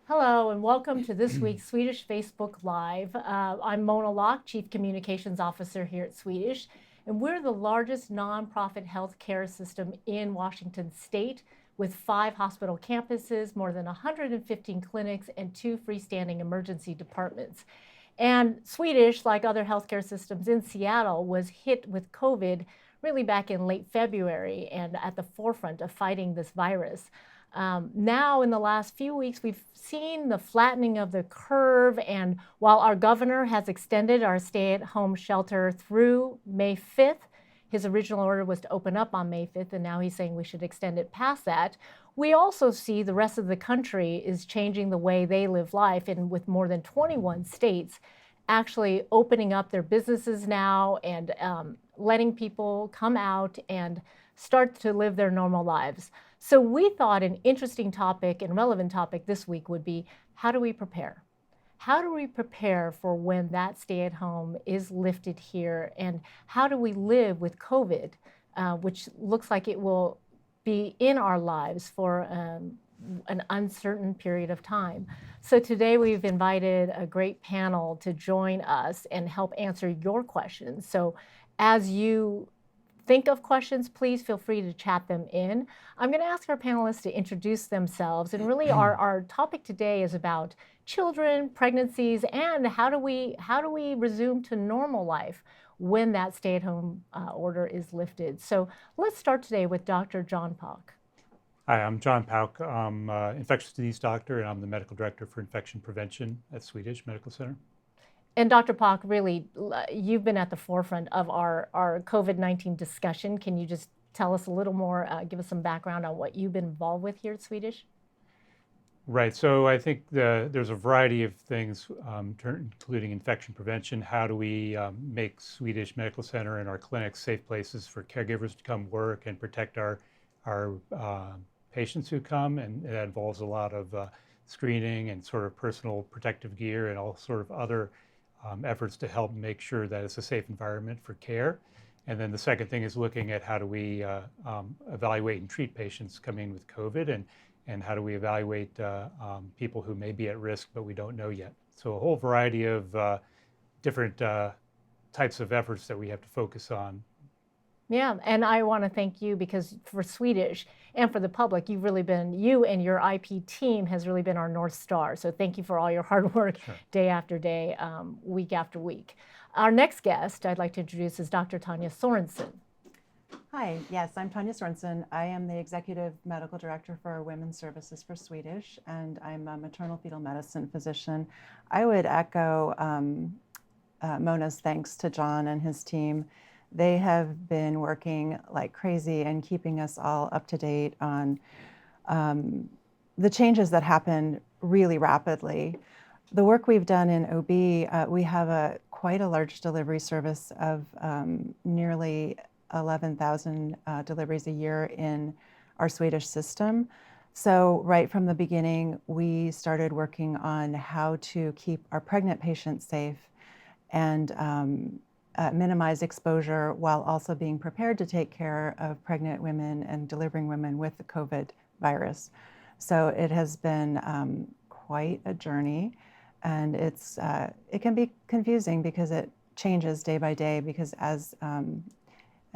Hello and welcome to this week's Swedish Facebook Live. I'm Mona Locke, Chief Communications Officer here at Swedish, and we're the largest nonprofit healthcare system in Washington State with 5 hospital campuses, more than 115 clinics, and 2 freestanding emergency departments. And Swedish, like other healthcare systems in Seattle, was hit with COVID really back in late February and at the forefront of fighting this virus. Now, in the last few weeks, we've seen the flattening of the curve, and while our governor has extended our stay-at-home shelter through May 5th, his original order was to open up on May 5th, and now he's saying we should extend it past that. We also see the rest of the country is changing the way they live life, and with more than 21 states actually opening up their businesses now and letting people come out and start to live their normal lives. So we thought an interesting topic and relevant topic this week would be, how do we prepare? How do we prepare for when that stay-at-home is lifted here? And how do we live with COVID, which looks like it will be in our lives for an uncertain period of time? So today we've invited a great panel to join us and help answer your questions. So as you think of questions, please feel free to chat them in. I'm going to ask our panelists to introduce themselves. And really our topic today is about children, pregnancies, and how do we resume to normal life when that stay-at-home order is lifted. So let's start today with Dr. John Pauk. Hi, I'm John Pauk. I'm an infectious disease doctor, and I'm the medical director for infection prevention at Swedish Medical Center. And Dr. Pauk, really, you've been at the forefront of our COVID-19 discussion. Can you just tell us a little more, give us some background on what you've been involved with here at Swedish? Right, so I think there's a variety of things, including infection prevention. How do we make Swedish Medical Center and our clinics safe places for caregivers to come work and protect our patients who come? And that involves a lot of screening and sort of personal protective gear and all sort of other efforts to help make sure that it's a safe environment for care. And then the second thing is looking at how do we evaluate and treat patients coming in with COVID, and how do we evaluate people who may be at risk but we don't know yet. So a whole variety of different types of efforts that we have to focus on. Yeah, and I want to thank you because for Swedish and for the public, you've really been, you and your IP team has really been our North Star. So thank you for all your hard work day after day, week after week. Our next guest I'd like to introduce is Dr. Tanya Sorensen. Hi, yes, I'm Tanya Sorensen. I am the Executive Medical Director for Women's Services for Swedish, and I'm a maternal fetal medicine physician. I would echo Mona's thanks to John and his team. They have been working like crazy and keeping us all up to date on the changes that happen really rapidly. The work we've done in OB, we have quite a large delivery service of nearly 11,000 deliveries a year in our Swedish system. So right from the beginning, we started working on how to keep our pregnant patients safe and minimize exposure while also being prepared to take care of pregnant women and delivering women with the COVID virus. So it has been quite a journey, and it can be confusing because it changes day by day, because as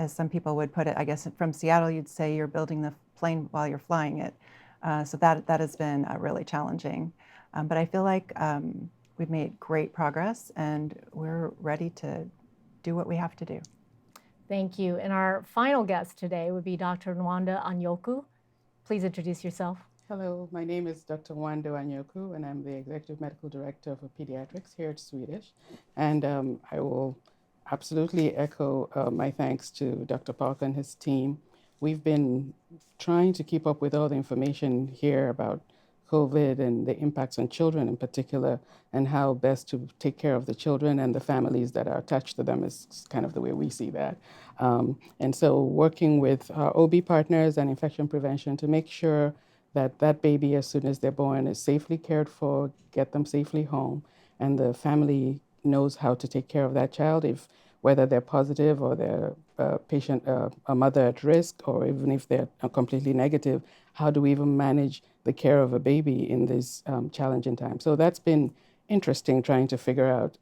some people would put it, I guess from Seattle, you'd say you're building the plane while you're flying it. So that has been really challenging. But I feel like we've made great progress and we're ready to do what we have to do. Thank you. And our final guest today would be Dr. Nwanda Anyoku. Please introduce yourself. Hello, my name is Dr. Nwanda Anyoku, and I'm the Executive Medical Director for Pediatrics here at Swedish. And I will absolutely echo my thanks to Dr. Pauk and his team. We've been trying to keep up with all the information here about COVID and the impacts on children in particular, and how best to take care of the children and the families that are attached to them is kind of the way we see that. And so working with our OB partners and infection prevention to make sure that that baby, as soon as they're born, is safely cared for, get them safely home, and the family knows how to take care of that child, whether they're positive or they're a mother at risk, or even if they're completely negative, how do we even manage the care of a baby in this challenging time. So that's been interesting trying to figure out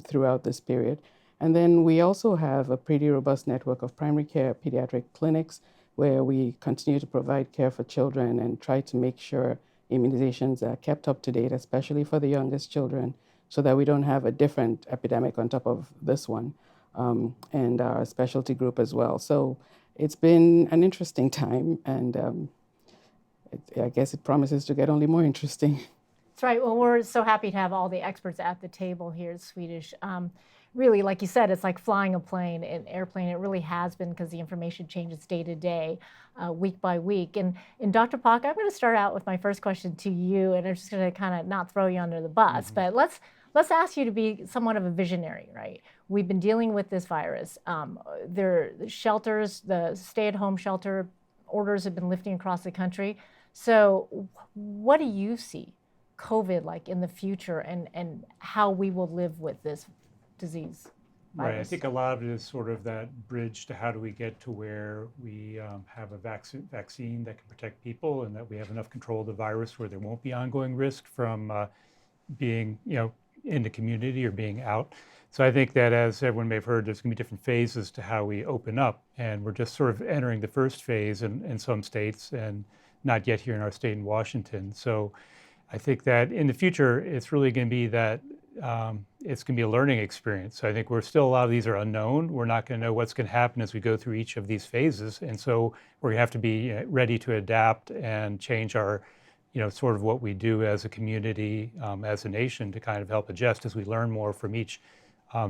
throughout this period. And then we also have a pretty robust network of primary care pediatric clinics where we continue to provide care for children and try to make sure immunizations are kept up to date, especially for the youngest children, so that we don't have a different epidemic on top of this one, and our specialty group as well. So it's been an interesting time, and I guess it promises to get only more interesting. That's right. Well, we're so happy to have all the experts at the table here at Swedish. Really, like you said, it's like flying a plane, an airplane. It really has been, because the information changes day to day, week by week. And Dr. Pak, I'm going to start out with my first question to you, and I'm just going to kind of not throw you under the bus, but let's ask you to be somewhat of a visionary, right? We've been dealing with this virus. The shelters, the stay-at-home shelter orders have been lifting across the country. So what do you see COVID like in the future, and how we will live with this disease virus? Right. I think a lot of it is sort of that bridge to how do we get to where we have a vaccine that can protect people, and that we have enough control of the virus where there won't be ongoing risk from being, in the community or being out. So I think that, as everyone may have heard, there's going to be different phases to how we open up, and we're just sort of entering the first phase in some states, and not yet here in our state in Washington. So I think that in the future, it's really going to be that it's going to be a learning experience. So I think a lot of these are unknown. We're not going to know what's going to happen as we go through each of these phases. And so we're going to have to be ready to adapt and change our, sort of what we do as a community, as a nation, to kind of help adjust as we learn more from each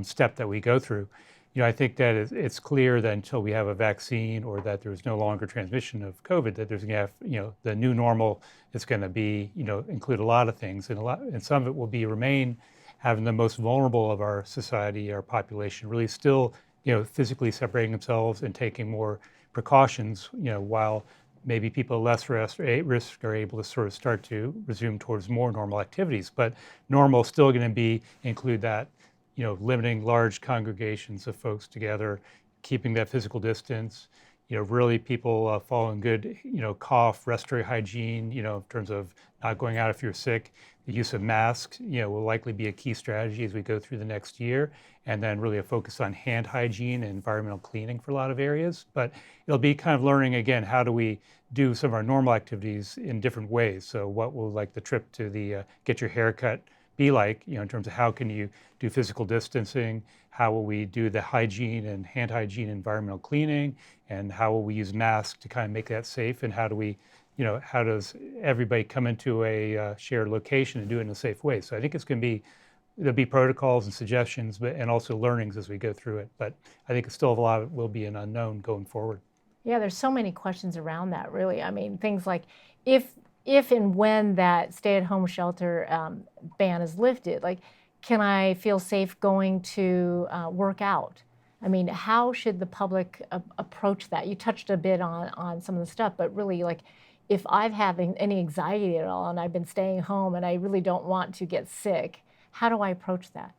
step that we go through. I think that it's clear that until we have a vaccine, or that there's no longer transmission of COVID, that there's going to have, the new normal is going to be, include a lot of things, and some of it will remain having the most vulnerable of our society, our population, really still, physically separating themselves and taking more precautions, while maybe people less at risk are able to sort of start to resume towards more normal activities. But normal is still going to include that, limiting large congregations of folks together, keeping that physical distance, really people following good, cough, respiratory hygiene, in terms of not going out if you're sick. The use of masks, will likely be a key strategy as we go through the next year, and then really a focus on hand hygiene and environmental cleaning for a lot of areas. But it'll be kind of learning, again, how do we do some of our normal activities in different ways. So what will, like, the trip to the get your hair cut be like, in terms of how can you do physical distancing, how will we do the hygiene and hand hygiene, environmental cleaning, and how will we use masks to kind of make that safe, and how do we, how does everybody come into a shared location and do it in a safe way? So I think there'll be protocols and suggestions, and also learnings as we go through it. But I think still a lot of it will be an unknown going forward. Yeah, there's so many questions around that, really. I mean, things like if and when that stay-at-home shelter ban is lifted, like, can I feel safe going to work out? I mean, how should the public approach that? You touched a bit on some of the stuff, but really, like, if I'm having any anxiety at all and I've been staying home and I really don't want to get sick, how do I approach that?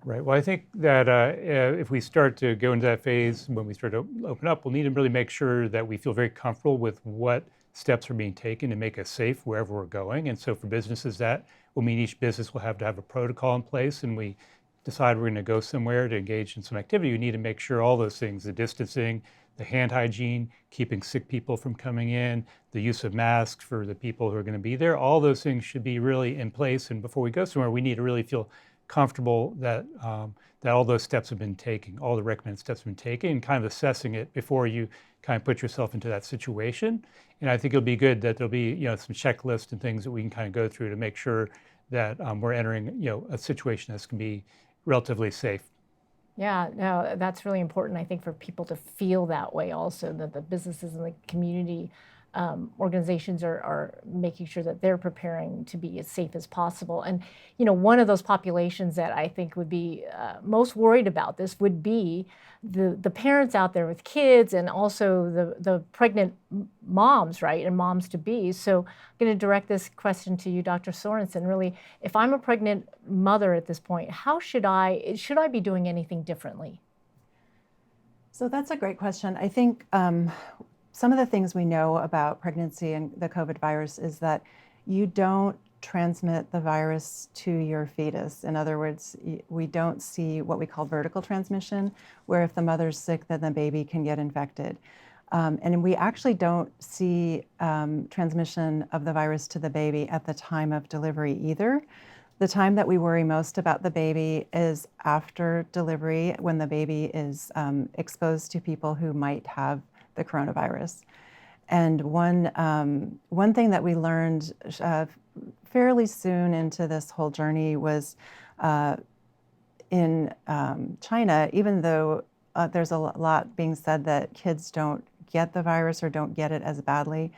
Right. Well, I think that if we start to go into that phase, when we start to open up, we'll need to really make sure that we feel very comfortable with what steps are being taken to make us safe wherever we're going. And so for businesses, that will mean each business will have to have a protocol in place, and we decide we're going to go somewhere to engage in some activity. You need to make sure all those things, the distancing, the hand hygiene, keeping sick people from coming in, the use of masks for the people who are going to be there, all those things should be really in place. And before we go somewhere, we need to really feel comfortable that that all those steps have been taken, all the recommended steps have been taken, and kind of assessing it before you kind of put yourself into that situation. And I think it'll be good that there'll be some checklists and things that we can kind of go through to make sure that we're entering a situation that's going to be relatively safe. Yeah, no, that's really important, I think, for people to feel that way also, that the businesses and the community organizations are making sure that they're preparing to be as safe as possible. And, one of those populations that I think would be most worried about this would be the parents out there with kids, and also the pregnant moms, right, and moms to be. So I'm going to direct this question to you, Dr. Sorensen. Really, if I'm a pregnant mother at this point, how should I be doing anything differently? So that's a great question. I think some of the things we know about pregnancy and the COVID virus is that you don't transmit the virus to your fetus. In other words, we don't see what we call vertical transmission, where if the mother's sick, then the baby can get infected. And we actually don't see transmission of the virus to the baby at the time of delivery either. The time that we worry most about the baby is after delivery, when the baby is exposed to people who might have the coronavirus. And one thing that we learned fairly soon into this whole journey was in China, even though there's a lot being said that kids don't get the virus or don't get it as badly,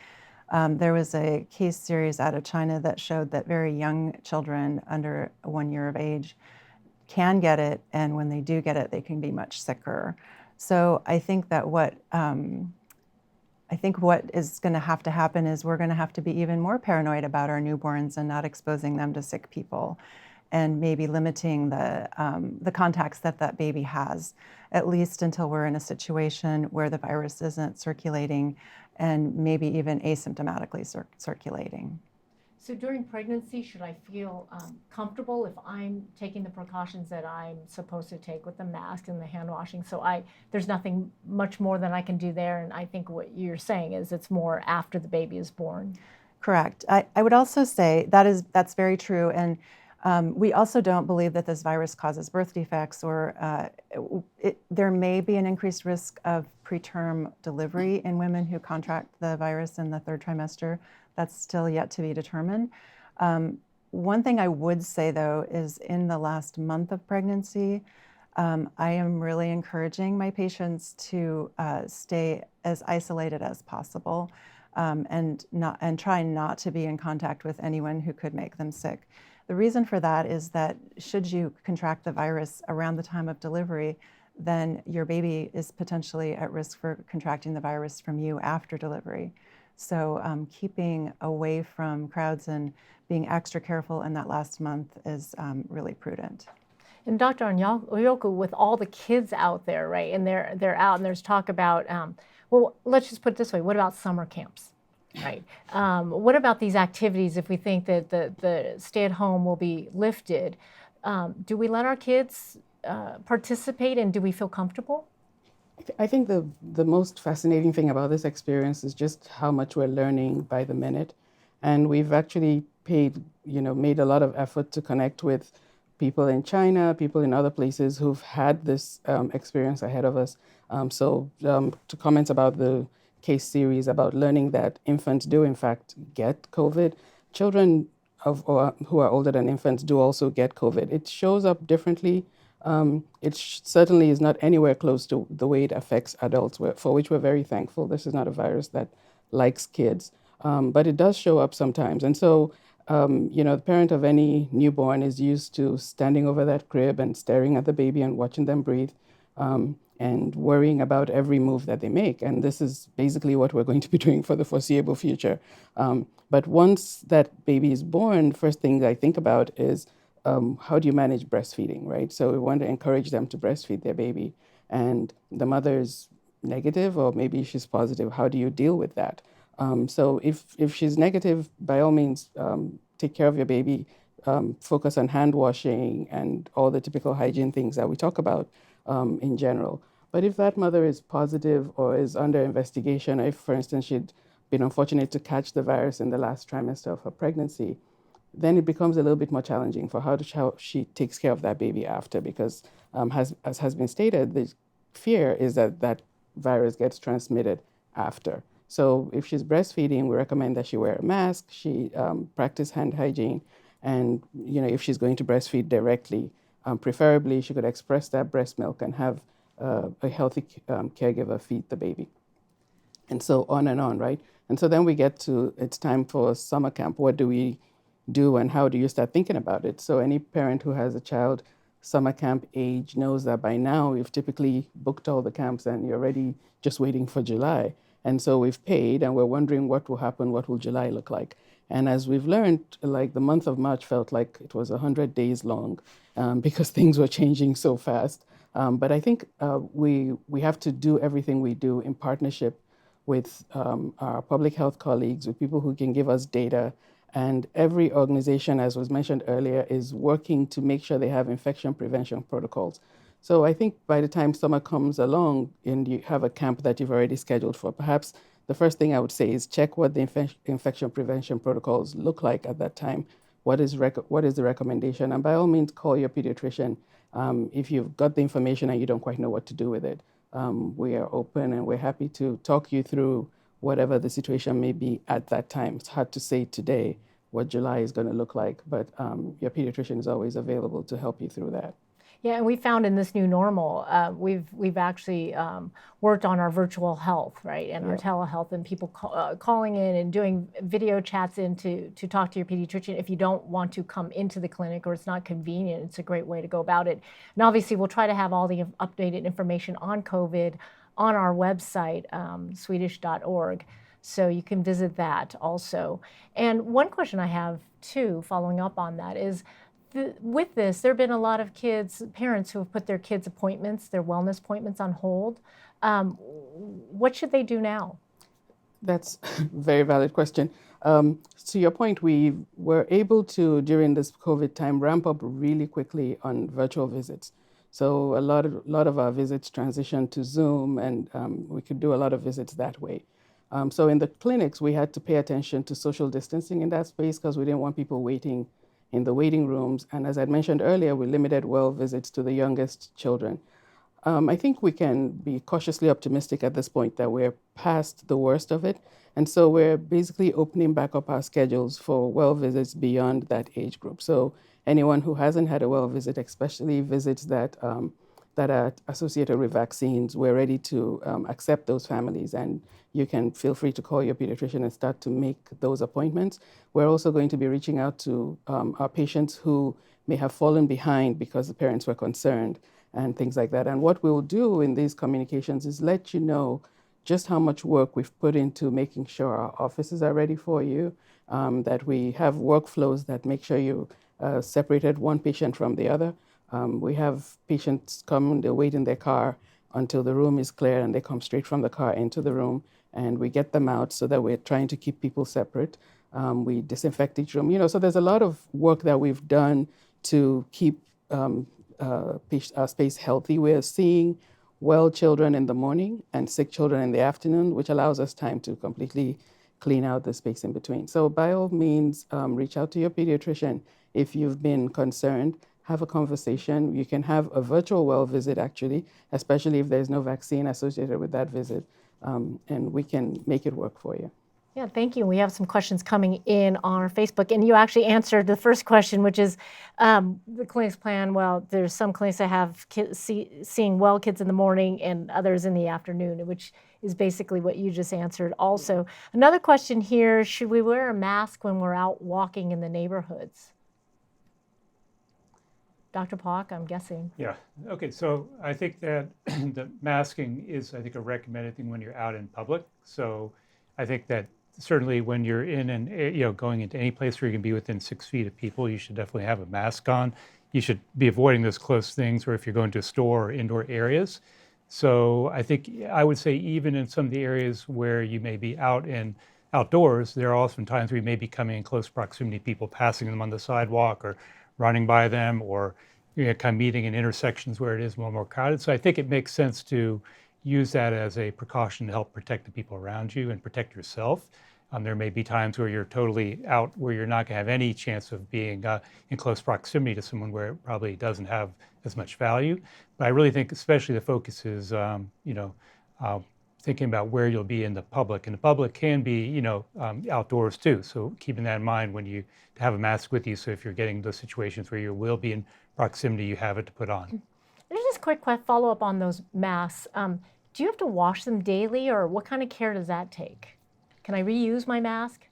there was a case series out of China that showed that very young children under 1 year of age can get it, and when they do get it, they can be much sicker. So I think that what is going to have to happen is we're going to have to be even more paranoid about our newborns and not exposing them to sick people, and maybe limiting the contacts that baby has, at least until we're in a situation where the virus isn't circulating and maybe even asymptomatically circulating. So during pregnancy, should I feel comfortable if I'm taking the precautions that I'm supposed to take with the mask and the hand washing? So there's nothing much more than I can do there. And I think what you're saying is it's more after the baby is born. Correct. I would also say that's very true. And we also don't believe that this virus causes birth defects, or there may be an increased risk of preterm delivery in women who contract the virus in the third trimester. That's still yet to be determined. One thing I would say, though, is in the last month of pregnancy, I am really encouraging my patients to stay as isolated as possible, and try not to be in contact with anyone who could make them sick. The reason for that is that should you contract the virus around the time of delivery, then your baby is potentially at risk for contracting the virus from you after delivery. So keeping away from crowds and being extra careful in that last month is really prudent. And Dr. Onyoku, with all the kids out there, right, and they're out, and there's talk about, well, let's just put it this way, what about summer camps? Right. What about these activities if we think that the stay-at-home will be lifted? Do we let our kids participate, and do we feel comfortable? I think the most fascinating thing about this experience is just how much we're learning by the minute. And we've actually made a lot of effort to connect with people in China, people in other places who've had this experience ahead of us. So to comment about the case series about learning that infants do in fact get COVID, children who are older than infants do also get COVID. It shows up differently. It certainly is not anywhere close to the way it affects adults, for which we're very thankful. This is not a virus that likes kids, but it does show up sometimes. And so, the parent of any newborn is used to standing over that crib and staring at the baby and watching them breathe, and worrying about every move that they make. And this is basically what we're going to be doing for the foreseeable future. But once that baby is born, first thing I think about is, how do you manage breastfeeding, right? So we want to encourage them to breastfeed their baby, and the mother is negative, or maybe she's positive. How do you deal with that? So if she's negative, by all means, take care of your baby, focus on hand washing and all the typical hygiene things that we talk about in general. But if that mother is positive or is under investigation, if, for instance, she'd been unfortunate to catch the virus in the last trimester of her pregnancy, then it becomes a little bit more challenging for how she takes care of that baby after, because as has been stated, the fear is that that virus gets transmitted after. So if she's breastfeeding, we recommend that she wear a mask, she practice hand hygiene, and if she's going to breastfeed directly, preferably she could express that breast milk and have a healthy caregiver feed the baby. And so on and on, right? And so then we get to, it's time for summer camp. What do we do, and how do you start thinking about it? So any parent who has a child summer camp age knows that by now you've typically booked all the camps and you're already just waiting for July. And so we've paid and we're wondering what will happen, what will July look like? And as we've learned, like the month of March felt like it was 100 days long because things were changing so fast. But I think we have to do everything we do in partnership with our public health colleagues, with people who can give us data. And every organization, as was mentioned earlier, is working to make sure they have infection prevention protocols. So I think by the time summer comes along and you have a camp that you've already scheduled for, perhaps the first thing I would say is check what the infection prevention protocols look like at that time. What is the recommendation? And by all means, call your pediatrician if you've got the information and you don't quite know what to do with it. We are open and we're happy to talk you through whatever the situation may be at that time. It's hard to say today what July is going to look like, but your pediatrician is always available to help you through that. Yeah, and we found in this new normal, we've actually worked on our virtual health, right, and our telehealth, and people calling in and doing video chats in to talk to your pediatrician if you don't want to come into the clinic or it's not convenient. It's a great way to go about it. And obviously, we'll try to have all the updated information on COVID on our website, swedish.org, so you can visit that also. And one question I have, too, following up on that is, with this, there have been a lot of parents who have put their kids' appointments, their wellness appointments on hold. What should they do now? That's a very valid question. To your point, we were able to, during this COVID time, ramp up really quickly on virtual visits. So a lot of our visits transitioned to Zoom, and we could do a lot of visits that way. So in the clinics, we had to pay attention to social distancing in that space because we didn't want people waiting in the waiting rooms. And as I mentioned earlier, we limited well visits to the youngest children. I think we can be cautiously optimistic at this point that we're past the worst of it. And so we're basically opening back up our schedules for well visits beyond that age group. So anyone who hasn't had a well visit, especially visits that are associated with vaccines, we're ready to accept those families, and you can feel free to call your pediatrician and start to make those appointments. We're also going to be reaching out to our patients who may have fallen behind because the parents were concerned and things like that. And what we'll do in these communications is let you know just how much work we've put into making sure our offices are ready for you, that we have workflows that make sure you separated one patient from the other. We have patients come, they wait in their car until the room is clear, and they come straight from the car into the room, and we get them out so that we're trying to keep people separate. We disinfect each room. So there's a lot of work that we've done to keep our space healthy. We're seeing well children in the morning and sick children in the afternoon, which allows us time to completely clean out the space in between. So by all means, reach out to your pediatrician if you've been concerned. Have a conversation. You can have a virtual well visit, actually, especially if there's no vaccine associated with that visit, and we can make it work for you. Yeah, thank you. We have some questions coming in on our Facebook, and you actually answered the first question, which is the clinic's plan. Well, there's some clinics that have seeing well kids in the morning and others in the afternoon, which is basically what you just answered also. Another question here, should we wear a mask when we're out walking in the neighborhoods? Dr. Pock, I'm guessing. Yeah. Okay. So I think that the masking is, I think, a recommended thing when you're out in public. So I think that certainly when you're going into any place where you can be within 6 feet of people, you should definitely have a mask on. You should be avoiding those close things, or if you're going to a store or indoor areas. So I think I would say even in some of the areas where you may be outdoors, there are also times where you may be coming in close proximity to people, passing them on the sidewalk or running by them, or kind of meeting in intersections where it is more crowded. So I think it makes sense to use that as a precaution to help protect the people around you and protect yourself. There may be times where you're totally out, where you're not going to have any chance of being in close proximity to someone where it probably doesn't have as much value. But I really think especially the focus is, thinking about where you'll be in the public. And the public can be, outdoors too. So keeping that in mind when you have a mask with you. So if you're getting those situations where you will be in proximity, you have it to put on. There's just a quick follow-up on those masks. Do you have to wash them daily, or what kind of care does that take? Can I reuse my mask?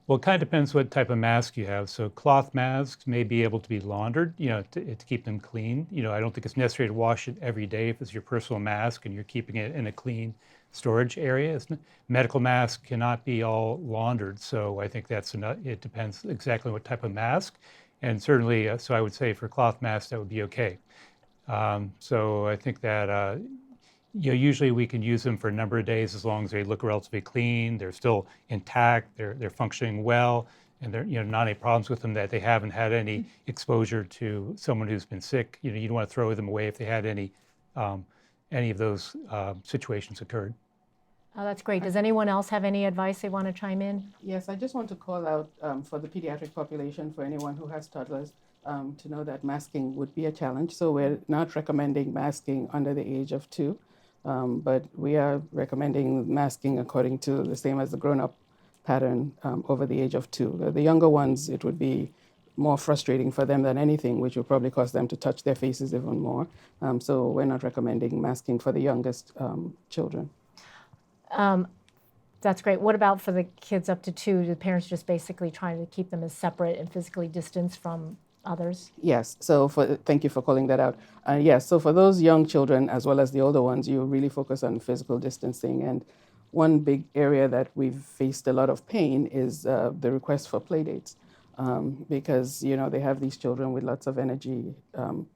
Well, it kind of depends what type of mask you have. So cloth masks may be able to be laundered, to keep them clean. I don't think it's necessary to wash it every day if it's your personal mask and you're keeping it in a clean storage area. Medical masks cannot be all laundered. So I think it depends exactly what type of mask. And certainly, so I would say for cloth masks, that would be okay. So I think that, usually we can use them for a number of days as long as they look relatively clean, they're still intact, they're functioning well, and there not any problems with them, that they haven't had any exposure to someone who's been sick. You don't want to throw them away if they had any of those situations occurred. Oh, that's great. Does anyone else have any advice they want to chime in? Yes, I just want to call out for the pediatric population, for anyone who has toddlers, to know that masking would be a challenge. So we're not recommending masking under the age of 2, but we are recommending masking according to the same as the grown-up pattern over the age of 2. The younger ones, it would be more frustrating for them than anything, which would probably cause them to touch their faces even more. So we're not recommending masking for the youngest children. That's great. What about for the kids up to 2? Do the parents just basically trying to keep them as separate and physically distanced from others? Yes. So thank you for calling that out. Yes. So for those young children as well as the older ones, you really focus on physical distancing. And one big area that we've faced a lot of pain is the request for playdates. Because they have these children with lots of energy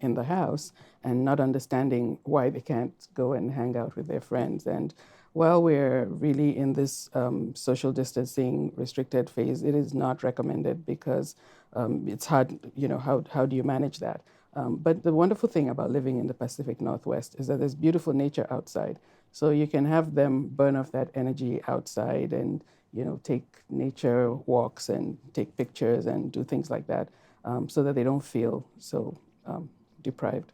in the house and not understanding why they can't go and hang out with their friends. And while we're really in this social distancing restricted phase, it is not recommended because it's hard. How do you manage that? But the wonderful thing about living in the Pacific Northwest is that there's beautiful nature outside. So you can have them burn off that energy outside and take nature walks and take pictures and do things like that, so that they don't feel so deprived.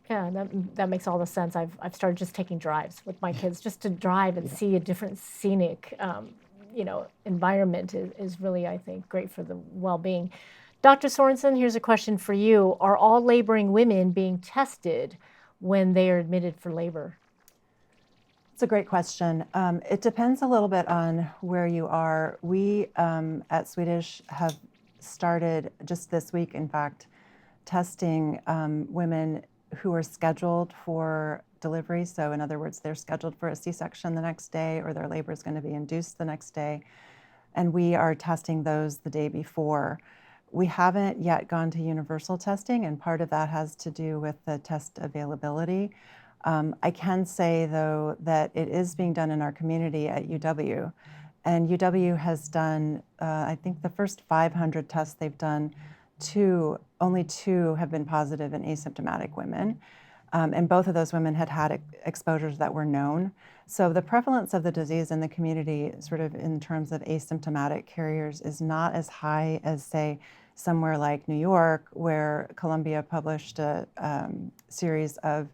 Yeah, that makes all the sense. I've started just taking drives with my kids just to drive and see a different scenic, environment is really, I think, great for the well-being. Dr. Sorensen, here's a question for you. Are all laboring women being tested when they are admitted for labor? It's a great question. It depends a little bit on where you are. We at Swedish have started just this week, in fact, testing women who are scheduled for delivery. So in other words, they're scheduled for a C-section the next day, or their labor is going to be induced the next day. And we are testing those the day before. We haven't yet gone to universal testing, and part of that has to do with the test availability. I can say, though, that it is being done in our community at UW. And UW has done, I think the first 500 tests they've done, only 2 have been positive in asymptomatic women. And both of those women had exposures that were known. So the prevalence of the disease in the community, sort of in terms of asymptomatic carriers, is not as high as, say, somewhere like New York, where Columbia published a series of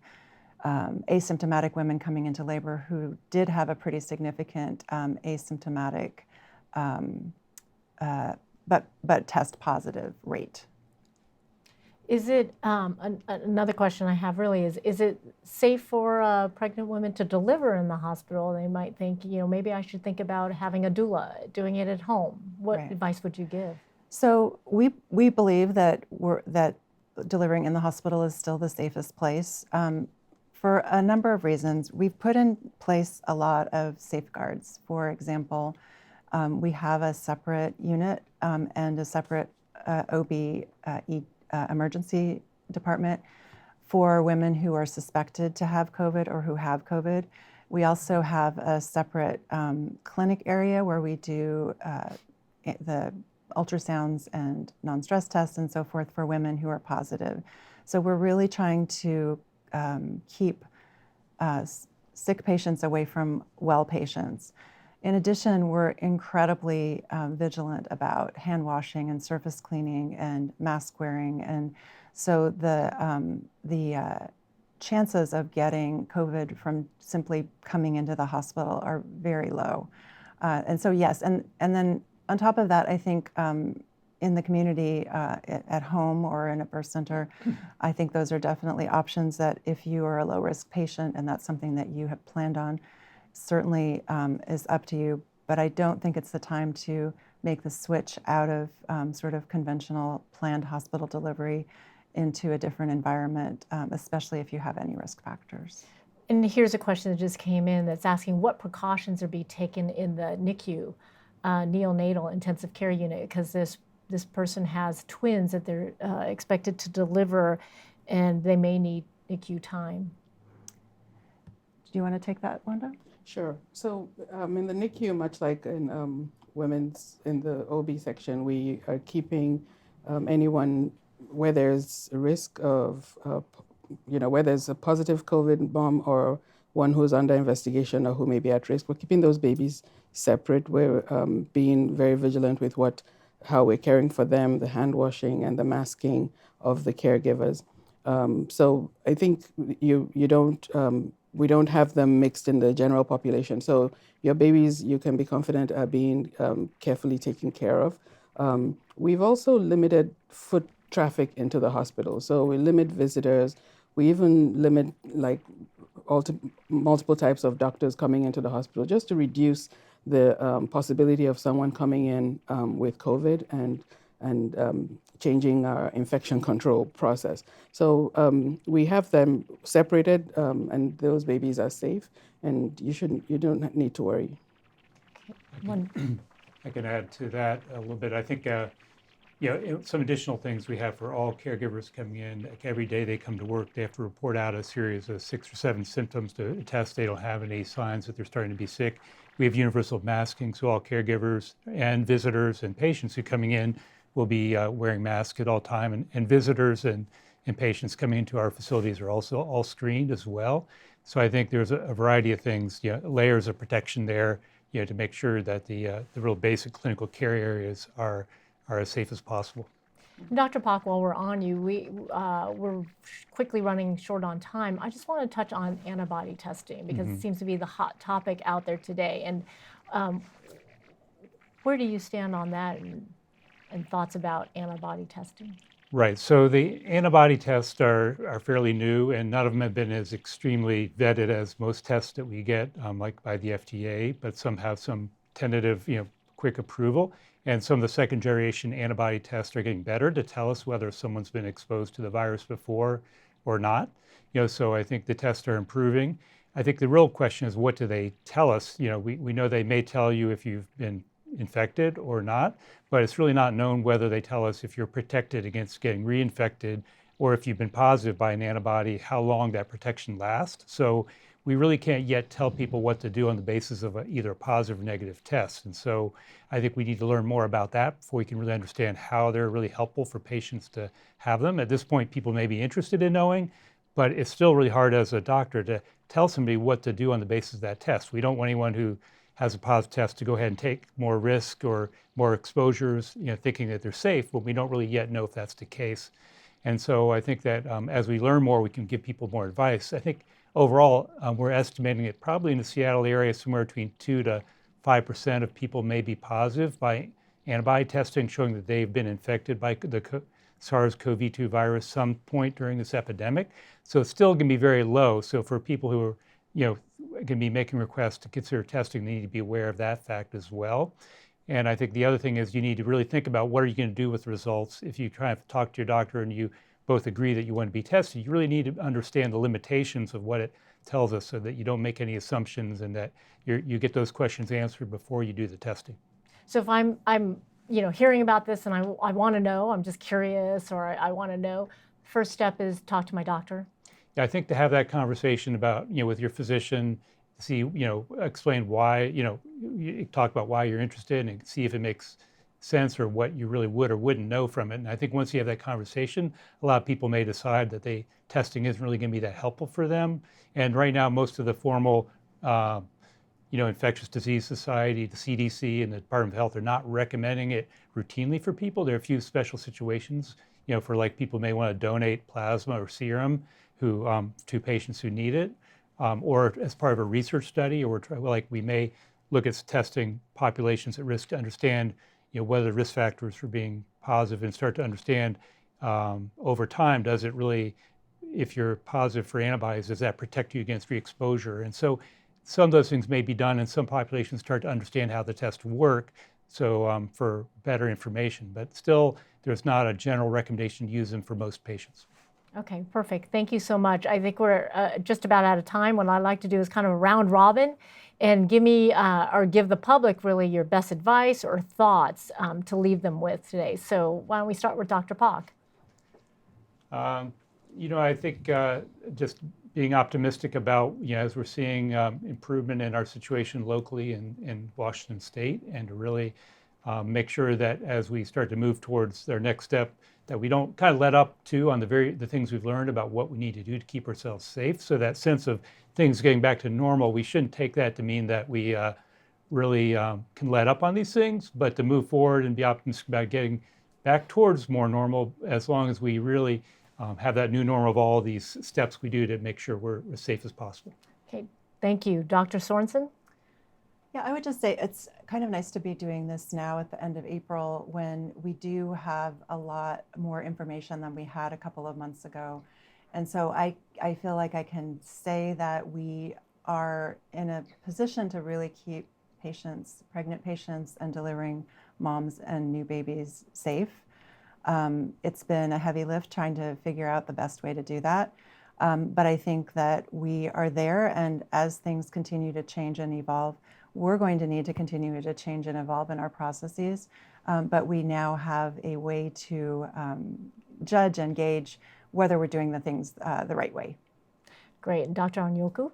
asymptomatic women coming into labor who did have a pretty significant asymptomatic but test positive rate. Is it, another question I have really is it safe for pregnant women to deliver in the hospital? They might think, maybe I should think about having a doula, doing it at home. What Right. advice would you give? So we believe that delivering in the hospital is still the safest place. For a number of reasons. We've put in place a lot of safeguards. For example, we have a separate unit and a separate OB emergency department for women who are suspected to have COVID or who have COVID. We also have a separate clinic area where we do the ultrasounds and non-stress tests and so forth for women who are positive. So we're really trying to keep sick patients away from well patients. In addition, we're incredibly vigilant about hand washing and surface cleaning and mask wearing. And so the chances of getting COVID from simply coming into the hospital are very low. And so yes, and then on top of that, I think in the community, at home or in a birth center, I think those are definitely options that if you are a low-risk patient and that's something that you have planned on, certainly is up to you. But I don't think it's the time to make the switch out of sort of conventional planned hospital delivery into a different environment, especially if you have any risk factors. And here's a question that just came in that's asking what precautions are being taken in the Nicu, neonatal intensive care unit, because this person has twins that they're expected to deliver and they may need NICU time. you want to take that, Wanda? Sure. So in the NICU, much like in women's, in the OB section, we are keeping anyone where there's a risk of, where there's a positive COVID mom or one who's under investigation or who may be at risk. We're keeping those babies separate. We're being very vigilant with how we're caring for them, the hand washing and the masking of the caregivers. So I think you don't. We don't have them mixed in the general population. So your babies, you can be confident, are being carefully taken care of. We've also limited foot traffic into the hospital. So we limit visitors. We even limit multiple types of doctors coming into the hospital just to reduce the possibility of someone coming in with COVID and changing our infection control process. So we have them separated, and those babies are safe, and you don't need to worry. I can add to that a little bit. I think some additional things we have for all caregivers coming in. Like every day they come to work, they have to report out a series of 6 or 7 symptoms to attest they don't have any signs that they're starting to be sick. We have universal masking, so all caregivers and visitors and patients who are coming in will be wearing masks at all time, and visitors and patients coming into our facilities are also all screened as well. So I think there's a variety of things, layers of protection there, to make sure that the real basic clinical care areas are as safe as possible. Dr. Pak, while we're on you, we're quickly running short on time. I just want to touch on antibody testing because it seems to be the hot topic out there today. And where do you stand on that and thoughts about antibody testing? Right. So the antibody tests are fairly new, and none of them have been as extremely vetted as most tests that we get, like by the FDA, but some have some tentative, quick approval. And some of the second generation antibody tests are getting better to tell us whether someone's been exposed to the virus before or not. So I think the tests are improving. I think the real question is, what do they tell us? We know they may tell you if you've been infected or not, but it's really not known whether they tell us if you're protected against getting reinfected or if you've been positive by an antibody, how long that protection lasts. So we really can't yet tell people what to do on the basis of either a positive or negative test. And so I think we need to learn more about that before we can really understand how they're really helpful for patients to have them. At this point, people may be interested in knowing, but it's still really hard as a doctor to tell somebody what to do on the basis of that test. We don't want anyone who has a positive test to go ahead and take more risk or more exposures, thinking that they're safe, but we don't really yet know if that's the case. And so I think that as we learn more, we can give people more advice. I think overall, we're estimating it probably in the Seattle area, somewhere between 2 to 5% of people may be positive by antibody testing, showing that they've been infected by the SARS-CoV-2 virus some point during this epidemic. So it's still going to be very low. So for people who are, going to be making requests to consider testing, they need to be aware of that fact as well. And I think the other thing is you need to really think about what are you going to do with the results. If you try to talk to your doctor and you both agree that you want to be tested, you really need to understand the limitations of what it tells us so that you don't make any assumptions and that you get those questions answered before you do the testing. So if I'm hearing about this and I want to know, I'm just curious, or I want to know, first step is talk to my doctor. Yeah, I think to have that conversation about, with your physician, see, explain why, you talk about why you're interested and see if it makes sense or what you really would or wouldn't know from it. And I think once you have that conversation, a lot of people may decide that testing isn't really going to be that helpful for them. And right now, most of the formal, Infectious Disease Society, the CDC, and the Department of Health are not recommending it routinely for people. There are a few special situations, for like people may want to donate plasma or serum to patients who need it, or as part of a research study, or we may look at testing populations at risk to understand, whether the risk factors for being positive and start to understand over time, does it really, if you're positive for antibodies, does that protect you against re-exposure? And so some of those things may be done, and some populations start to understand how the tests work, so for better information. But still, there's not a general recommendation to use them for most patients. Okay, perfect. Thank you so much. I think we're just about out of time. What I'd like to do is kind of a round robin and give the public really your best advice or thoughts to leave them with today. So why don't we start with Dr. Pak? I think just being optimistic about, as we're seeing improvement in our situation locally in Washington State, and to really make sure that as we start to move towards their next step, that we don't kind of let up on the things we've learned about what we need to do to keep ourselves safe. So that sense of things getting back to normal, we shouldn't take that to mean that we really can let up on these things, but to move forward and be optimistic about getting back towards more normal, as long as we really have that new normal of all these steps we do to make sure we're as safe as possible. Okay, thank you. Dr. Sorensen? Yeah, I would just say it's kind of nice to be doing this now at the end of April, when we do have a lot more information than we had a couple of months ago. And so I feel like I can say that we are in a position to really keep patients, pregnant patients, and delivering moms and new babies safe. It's been a heavy lift trying to figure out the best way to do that. But I think that we are there, and as things continue to change and evolve, we're going to need to continue to change and evolve in our processes. But we now have a way to judge and gauge whether we're doing the things the right way. Great. And Dr. Onyoku?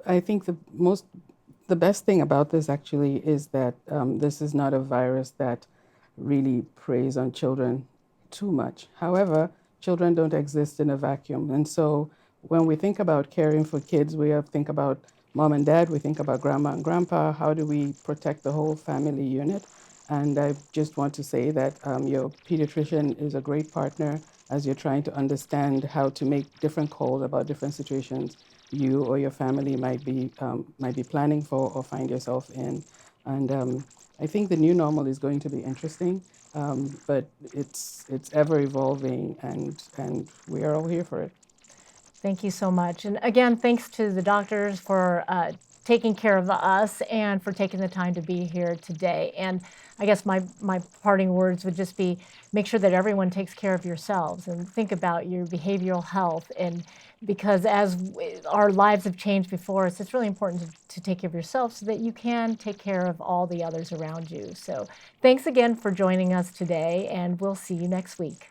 I think the best thing about this actually is that this is not a virus that really preys on children too much. However, children don't exist in a vacuum. And so when we think about caring for kids, we have to think about mom and dad, we think about grandma and grandpa. How do we protect the whole family unit? And I just want to say that your pediatrician is a great partner as you're trying to understand how to make different calls about different situations you or your family might be planning for or find yourself in. And I think the new normal is going to be interesting, but it's ever evolving, and we are all here for it. Thank you so much. And again, thanks to the doctors for taking care of us and for taking the time to be here today. And I guess my parting words would just be, make sure that everyone takes care of yourselves and think about your behavioral health. And because as our lives have changed before us, it's really important to take care of yourself so that you can take care of all the others around you. So thanks again for joining us today, and we'll see you next week.